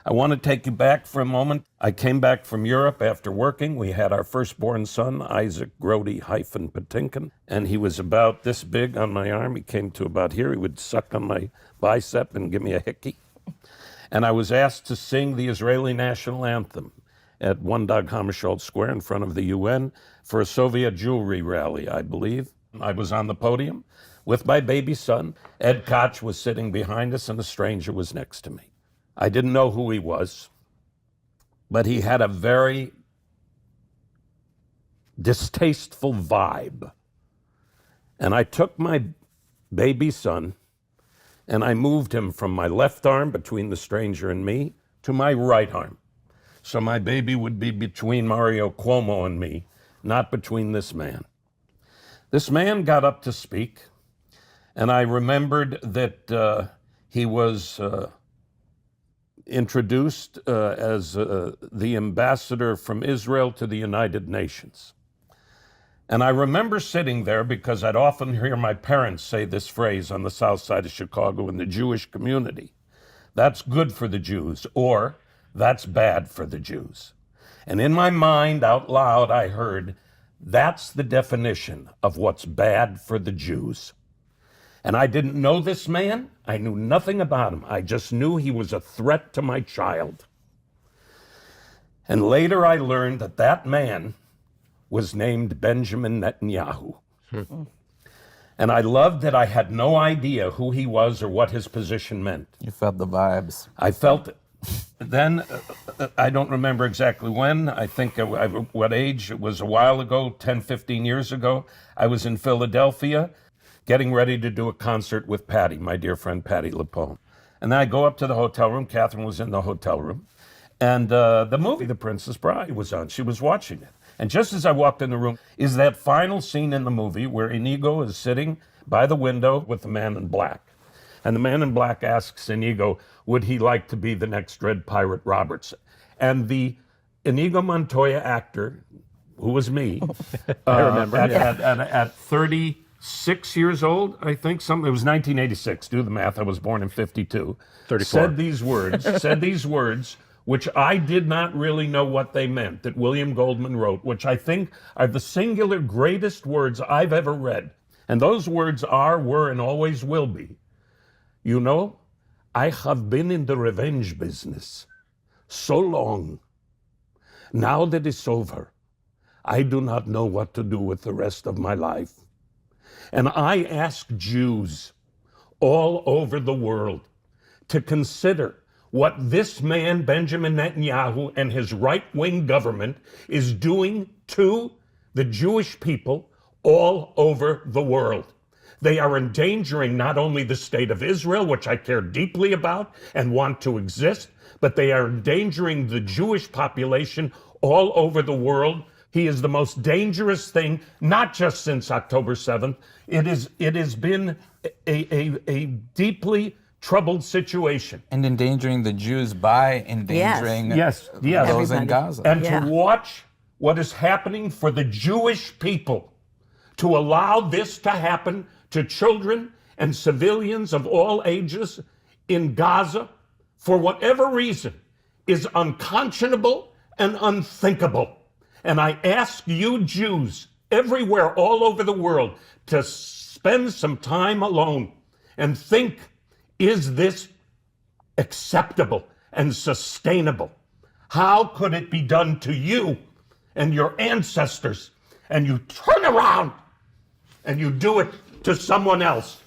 I want to take you back for a moment. I came back from Europe after working. We had our firstborn son, Isaac Grody-Patinkin, and he was about this big on my arm. He came to about here. He would suck on my bicep and give me a hickey. And I was asked to sing the Israeli national anthem at One Dag Hammarskjöld Square in front of the UN for a Soviet jewelry rally, I believe. I was on the podium with my baby son. Ed Koch was sitting behind us, and a stranger was next to me. I didn't know who he was, but he had a very distasteful vibe. And I took my baby son and I moved him from my left arm between the stranger and me to my right arm. So my baby would be between Mario Cuomo and me, not between this man. This man got up to speak, and I remembered that he was introduced as the ambassador from Israel to the United Nations. And I remember sitting there because I'd often hear my parents say this phrase on the south side of Chicago in the Jewish community: that's good for the Jews, or that's bad for the Jews. And in my mind, out loud, I heard, that's the definition of what's bad for the Jews. And I didn't know this man. I knew nothing about him. I just knew he was a threat to my child. And later I learned that that man was named Benjamin Netanyahu. And I loved that I had no idea who he was or what his position meant. You felt the vibes. I felt it. Then, I don't remember exactly when, I think what age, it was a while ago, 10, 15 years ago. I was in Philadelphia, getting ready to do a concert with Patty, my dear friend Patty LuPone. And then I go up to the hotel room. Catherine was in the hotel room. And the movie, The Princess Bride, was on. She was watching it. And just as I walked in the room is that final scene in the movie where Inigo is sitting by the window with the man in black. And the man in black asks Inigo, would he like to be the next Dread Pirate Roberts? And the Inigo Montoya actor, who was me, I remember, at 36 years old, I think, it was 1986, do the math, I was born in 52, 34. said these words, which I did not really know what they meant, that William Goldman wrote, which I think are the singular greatest words I've ever read. And those words are, were, and always will be. You know, I have been in the revenge business so long. Now that it's over, I do not know what to do with the rest of my life. And I ask Jews all over the world to consider what this man, Benjamin Netanyahu, and his right-wing government is doing to the Jewish people all over the world. They are endangering not only the state of Israel, which I care deeply about and want to exist, but they are endangering the Jewish population all over the world. He is the most dangerous thing, not just since October 7th. It has been a deeply troubled situation. And endangering the Jews by endangering yes. those in Gaza. And to watch what is happening for the Jewish people, to allow this to happen to children and civilians of all ages in Gaza, for whatever reason, is unconscionable and unthinkable. And I ask you Jews everywhere, all over the world, to spend some time alone and think, is this acceptable and sustainable? How could it be done to you and your ancestors, and you turn around and you do it to someone else?